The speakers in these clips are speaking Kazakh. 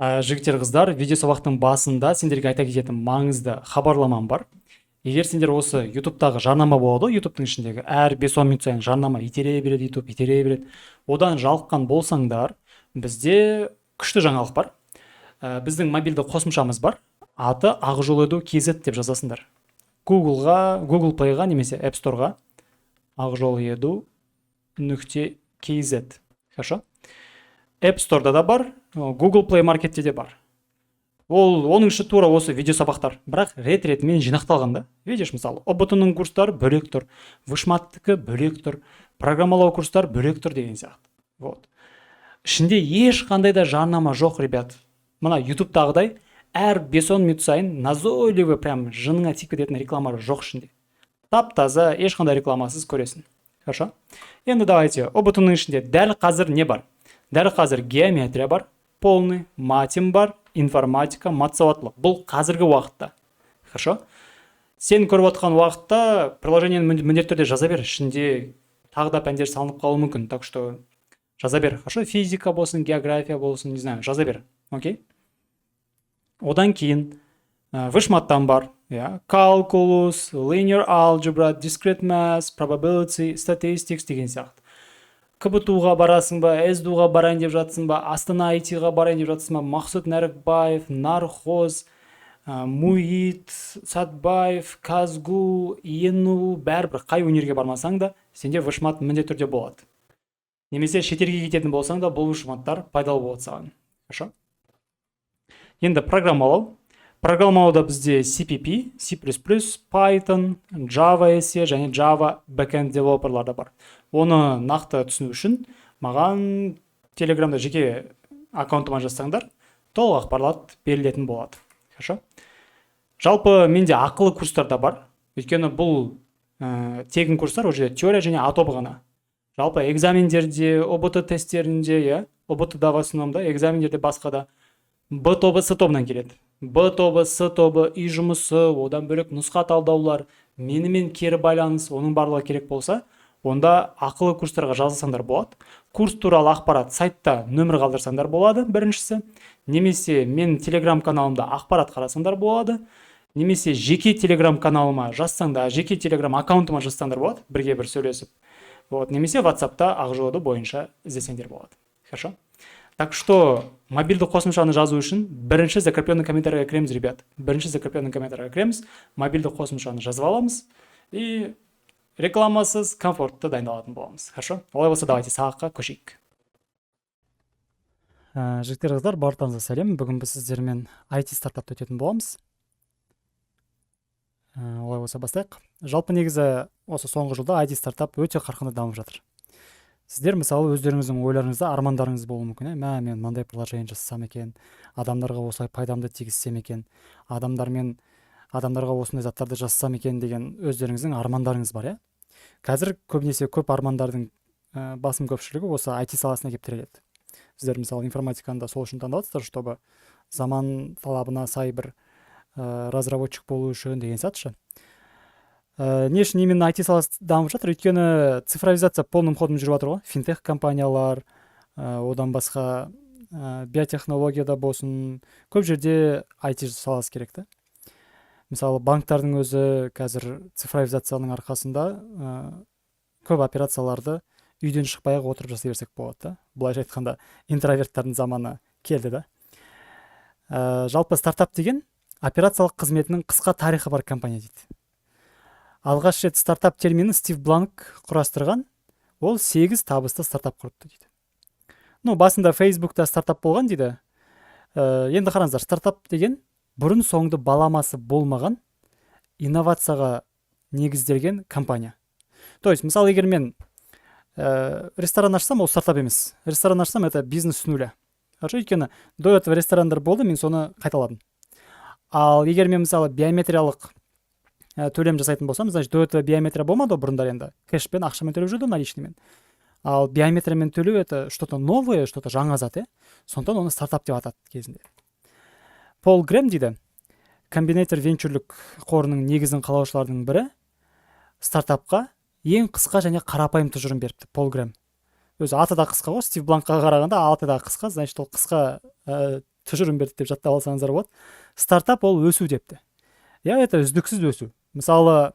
Жігіттер, қыздар, видео сабақтың басында сендерге айта кететін маңызды хабарламам бар. Егер сендер осы ютубтағы жарнама болады ғой, ютубтың ішіндегі әр 5-10 минут сайын жарнама итере береді, ютуб итере береді. Одан жалыққан болсаңдар, бізде күшті жаңалық бар. Біздің мобильді қосымшамыз бар. Аты Ақжол KZ деп жазасыңдар. Google Playға немесе App Storeға Ақжол нүкте KZ. Хорошо? App Store'да да бар, Google Play Market'те де бар. Оның іші тура осы видео сабақтар, бірақ рет-ретімен жинақталған да. Видишь, мысалы, ұбт-ның курстары бөлек тұр, вышматтікі бөлек тұр, программалау курстары бөлек тұр деген сияқты. Вот. Ішінде ешқандай да жарнама жоқ, ребят. Мына YouTube-тағыдай әр 5-10 минут сайын назойливый, прям жыныңа тиіп кететін реклама жоқ ішінде. Тап-таза, ешқандай рекламасыз көресің. Хорошо? Енді давайте, ұбт-ның ішінде дәл қазір не бар? Дәл қазір геометрия бар, полный, матем бар, информатика, матсауаттылық. Бұл қазіргі уақытта. Хорошо? Сен көріп отқан уақытта приложениені міндетті түрде жаза бер. Ішінде тағы да пәндер салынып қалуы мүмкін. Так что жаза бер. Хорошо? Физика болсын, география болсын, не знаю, жаза бер. Окей? Одан кейін вышматтан бар. Calculus, linear algebra, discrete math, probability, statistics деген сияқты. КБТУ-ға барасың ба, СДУ-ға барайын деп жатсың ба, Астана IT-ға барайын деп жатсың ба, Мақсұт Нәрікбаев, Нархоз, МУИТ, Сатбаев, Казгу, ЕНУ, бәрібір қай өнерге бармасаң да, сенде вышмат міндетті түрде болады. Немесе шетелге кететін болсаң да, бұл вышматтар пайдалы болады саған. Хорошо? Енді программалау. Программалауда бізде CPP, C++, Python, Java SE және Java Backend Developer'лар да бар. Оны нақты түсіну үшін маған Телеграмда жеке аккаунтыма жазсаңдар, толық ақпарат берілетін болады. Хорошо? Жалпы менде ақылы курстар да бар. Өйткені бұл тегін курстар, уже теория және атобы ғана. Жалпы экзамендерде, ОБТ тесттерінде, ОБТ-да в основном, экзамендерде басқа да Б тобы, С тобынан келеді. Б тобы, С тобы, үй жұмысы, одан бөлек нұсқа талдаулар, менімен кері байланыс, оның барлығы керек болса, онда ақылы курстарға жазылсаңдар болады. Курс туралы ақпарат сайтта нөмір қалдырсаңдар болады, біріншісі. Немесе мен Телеграм каналымда ақпарат қарасаңдар болады. Немесе жеке Телеграм каналыма жазсаңдар, жеке Телеграм аккаунтыма жазсаңдар болады, бірге бір сөйлесіп. Вот. Немесе WhatsApp'та Ақжол бойынша іздесеңдер болады. Хорошо? Так что мобильді қосымшаны жазу үшін бірінші закрепленный комментарийға кіреміз, ребят. Бірінші закрепленный комментарийға кіреміз, мобильді қосымшаны жазып аламыз и рекламасыз, комфортты дайындалатын боламыз. Хорошо? Олай болса, давайте сабаққа көшейік. Жігіттер, қыздар, барлықтарыңызға сәлем. Бүгін біз сіздермен IT стартапты өтетін боламыз. Олай болса, бастайық. Жалпы негізі осы соңғы жылда IT стартап өте қарқынды дамып жатыр. Сіздер мысалы өздеріңіздің ойларыңызда армандарыңыз болуы мүмкін. Мен мынандай приложение жасасам екен, адамдарға осылай пайдамды тигізсем екен, адамдарға осындай заттарды жасасам екен деген өздеріңіздің армандарыңыз бар, Қазір көбінесе көп армандардың басым көпшілігі осы IT саласына келіп тіреледі. Сіздер мысалы информатиканы да сол үшін таңдадыңыздар, чтобы заман талабына сай бір разработчик болу үшін деген сатшы. Не үшін именно IT саласы дамып жатыр? Өйткені цифровизация полным ходом жүріп жатыр ғой. Финтех компаниялар, одан басқа биотехнологияда болсын, көп жерде IT саласы керек та. Мысалы, банктардың өзі қазір цифровизацияның арқасында көп операцияларды үйден шықпай-ақ отырып жасай берсек болады да. Былайша айтқанда, интроверттардың заманы келді да. Жалпы стартап деген операциялық қызметінің қысқа тарихы бар компания дейді. Алғаш рет стартап терминін Стив Бланк құрастырған, ол 8 табысты стартап құрыпты дейді. Басында Facebook'та стартап болған дейді. Енді қараңыздар, стартап деген бұрын соңды баламасы болмаған инновацияға негізделген компания. То есть, мысалы, егер мен ресторан ашсам, ол стартап емес. Ресторан ашсам, это бизнес с нуля. Өйткені до этого ресторандар болды, мен соны қайталадым. Ал егер мен мысалы биометриялық төлем жасайтын болсам, значит, до этого биометрия болмады, бұрындар енді кэшпен, ақшамен төлеп жүрді, наличныймен. Ал биометриямен төлеу это что-то новое, что-то жаңа зат, сондықтан оны стартап деп атады кезінде. Пол Грэм дейді, комбинатор венчурлік қорының негізін қалаушылардың бірі, стартапқа ең қысқа және қарапайым тұжырым беріпті. Пол Грэм. Өзі аты да қысқа ғой, Стив Бланкқа қарағанда аты да қысқа, значит, ол қысқа тұжырым берді деп жаттап алсаңыздар болады. Стартап ол өсу депті. Это үздіксіз өсу. Мысалы,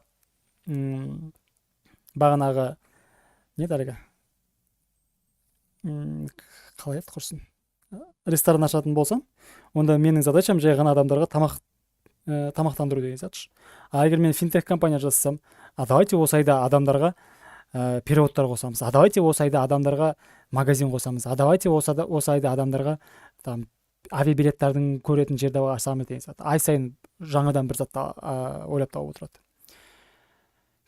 бағанағы не дәрігі? Қалай еді құрсын? Ресторан ашатын болсам, онда менің задачам жай ғана адамдарға тамақтандыру деген сияқты. Егер мен финтех компания жасасам, давайте осы айда адамдарға переводтар қосамыз. Давайте осы айда адамдарға магазин қосамыз. Давайте осы айда адамдарға там авиабилеттердің көретін жерді ашамыз деген сияқты. Ай сайын жаңадан бір затты ойлап тауып отырады.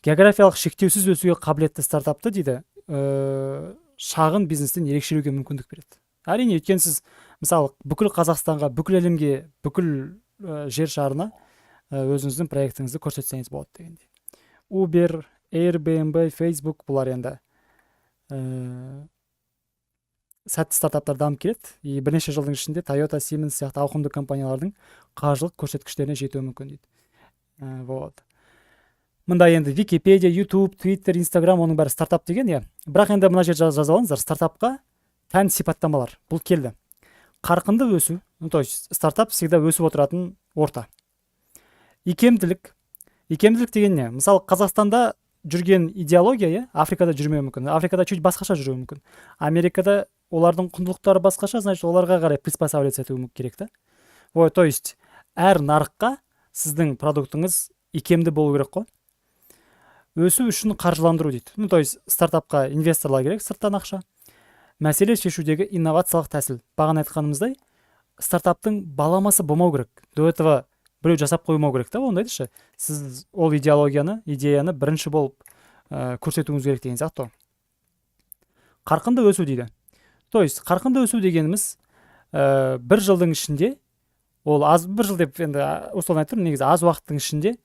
Географиялық шектеусіз өсуге қабілетті стартапты дейді, шағын бизнестен ерекшелеуге мүмкіндік береді. Әрине, өйткені сіз мысалы бүкіл Қазақстанға, бүкіл әлемге, бүкіл жер шарына өзіңіздің проектіңізді көрсетсеңіз болады дегендей. Uber, Airbnb, Facebook бұлар енді сәтті стартаптар дамып келеді. Бірнеше жылдың ішінде Toyota, Siemens сияқты ауқымды компаниялардың қаржылық көрсеткіштеріне жетуі мүмкін дейді. Вот. Мында енді Википедия, YouTube, Twitter, Instagram оның бәрі стартап деген, Бірақ енді мына жерде жазып алыңыздар, стартапқа тән сипаттамалар. Бұл келді. Қарқынды өсу, то есть стартап всегда өсіп отыратын орта. Икемділік. Икемділік деген не? Мысалы, Қазақстанда жүрген идеология, Африкада жүрмеуі мүмкін. Африкада чуть басқаша жүруі мүмкін. Америкада олардың құндылықтары басқаша, значит, оларға қарай приспосабливаться етуі керек та. То есть әр нарыққа сіздің продуктыңыз икемді болу керек қой. Өсу үшін қаржыландыру дейді. То есть стартапқа инвесторлар керек, сырттан ақша. Мәселе шешудегі инновациялық тәсіл. Бағана айтқанымыздай, стартаптың баламасы болмау керек. До этого біреу жасап қоймау керек та, ондайды. Сіз ол идеяны бірінші болып көрсетуіңіз керек деген сияқты. Қарқынды өсу дейді. То есть қарқынды өсу дегеніміз бір жылдың ішінде, ол бір жыл деп енді осылай айтып тұрмын, негізі аз уақыттың ішінде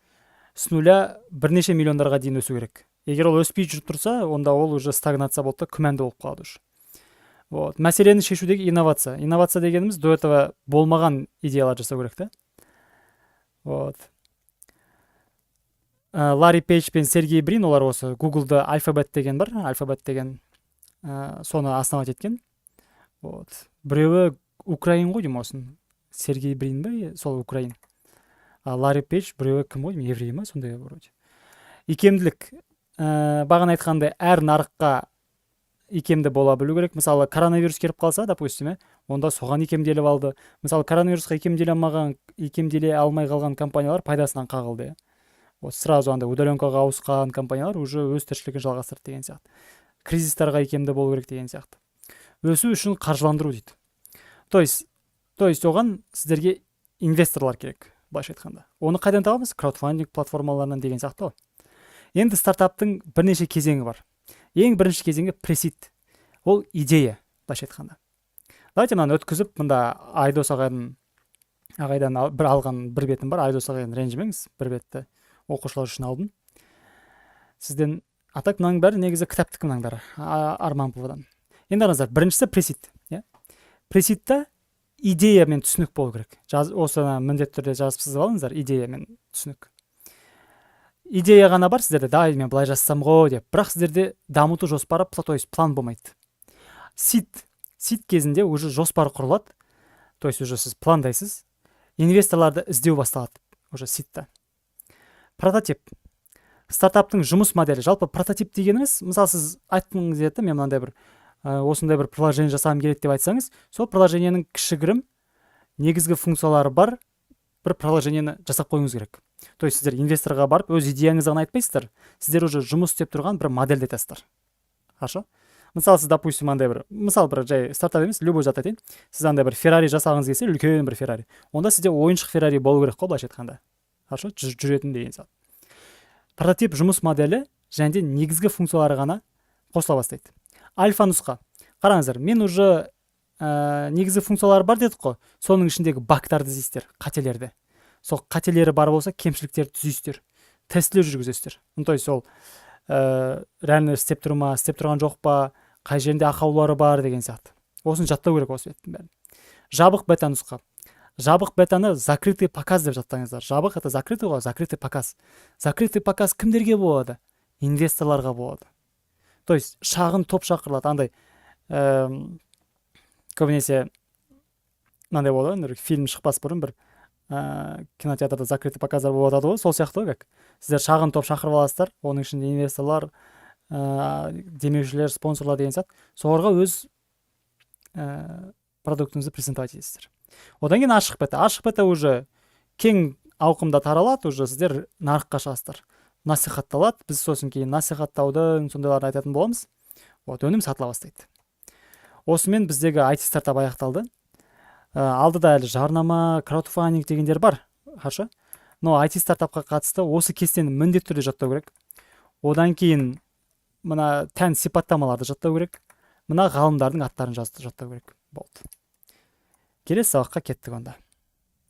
с нуля бірнеше миллиондарға дейін өсу керек. Егер ол өспей жүріп тұрса, онда ол уже стагнация болды, күмәнді болып қалады уже. Мәселені шешудегі инновация. Инновация дегеніміз до этого болмаған идеялар жасау керек та. Ларри Пейдж пен Сергей Брин, олар осы Google-да Alphabet деген бар, Alphabet деген соны основать еткен. Біреуі Украин ғой деймін осын. Сергей Брин ба, сол Украин. Ларри Пейдж біреуі кім ғой деймін, еврей ма, сондай вроде. Икемділік. Бағана айтқандай, әр нарыққа икемді бола білу керек. Мысалы, коронавирус келіп қалса, допустим, онда соған икемделіп алды. Мысалы, коронавирусқа икемделе алмай қалған компаниялар пайдасынан қағылды. Сразу андай удаленкаға ауысқан компаниялар уже өз тіршілігін жалғастырды деген сияқты. Кризистарға икемді болу керек деген сияқты. Өсу үшін қаржыландыру дейді. То есть оған сіздерге инвесторлар керек, былайша айтқанда. Оны қайдан табамыз? Краудфандинг платформаларынан деген сияқты. Енді стартаптың бірнеше кезеңі бар. Ең бірінші кезеңі пресид. Ол идея, былайша айтқанда. Давайте мынаны өткізіп, мында Айдос ағайдан алған бір бетім бар. Айдос ағайдан ренжімеңіз, бір бетті оқушылар үшін алдым. Сізден атак мынаның бәрі негізі кітаптікі мынаның бәрі, Арманповадан. Енді қараңыздар, біріншісі пресид. Пресидта идея мен түсінік болу керек. Осыны міндетті түрде жазып сызып алыңыздар, идея мен түсінік. Идея ғана бар сіздерде, мен былай жазсам ғой деп, бірақ сіздерде дамыту жоспары, то есть план болмайды. Сид кезінде уже жоспар құрылады, то есть уже сіз пландайсыз, инвесторларды іздеу басталады уже сидта. Прототип. Стартаптың жұмыс моделі. Жалпы прототип дегеніміз, мысалы сіз айттыңыз еді, мен мынандай бір осындай бір приложение жасағым келеді деп айтсаңыз, сол приложениенің кішігірім негізгі функциялары бар бір приложениені жасап қойыңыз керек. То есть сіздер инвесторға барып өз идеяңызды ғана айтпайсыздар, сіздер уже жұмыс істеп тұрған бір модельді айтасыздар. Хорошо? Мысалы сіз, допустим, андай бір, мысалы бір жай стартап емес, любой зат айтайын. Сіз андай бір Феррари жасағыңыз келсе, үлкен бір Феррари. Онда сізде ойыншық Феррари болу керек қой, былайша айтқанда. Хорошо? Жүретін деген зат. Прототип жұмыс моделі және де негізгі функциялары ғана қосыла бастайды. Альфа нұсқа. Қараңыздар, мен уже негізгі функциялары бар дедік қой. Соның ішіндегі багтарды іздейсіздер, қателерді. Сол қателері бар болса, кемшіліктерді түзейсіздер. Тестілеу жүргізесіздер. То есть ол реально істеп тұр ма, істеп тұрған жоқ па, қай жерінде ақаулары бар деген сияқты. Осын жаттау керек осы беттің бәрін. Жабық бета нұсқа. Жабық бетаны закрытый показ деп жаттаңыздар. Жабық это закрытый ғой, закрытый показ. Закрытый показ кімдерге болады? Инвесторларға болады. То есть шағын топ шақырылады, андай көбінесе мынандай болады ғой, фильм шықпас бұрын бір кинотеатрда закрытый показдар болып жатады ғой, сол сияқты ғой, как сіздер шағын топ шақырып аласыздар, оның ішінде инвесторлар, демеушілер, спонсорлар деген сияқты, соларға өз продуктыңызды презентовать етесіздер. Одан кейін ашық бета уже кең ауқымда таралады, уже сіздер нарыққа шығасыздар, насихатталады, біз сосын кейін насихаттаудың сондайларын айтатын боламыз. Вот, өнім сатыла бастайды. Осымен біздегі IT стартап аяқталды. Алдыда әлі жарнама, краудфандинг дегендер бар, хорошо. Но IT стартапқа қатысты осы кестені міндетті түрде жаттау керек. Одан кейін мына тән сипаттамаларды жаттау керек. Мына ғалымдардың аттарын жаттау керек. Болды. Келесі сабаққа кеттік онда.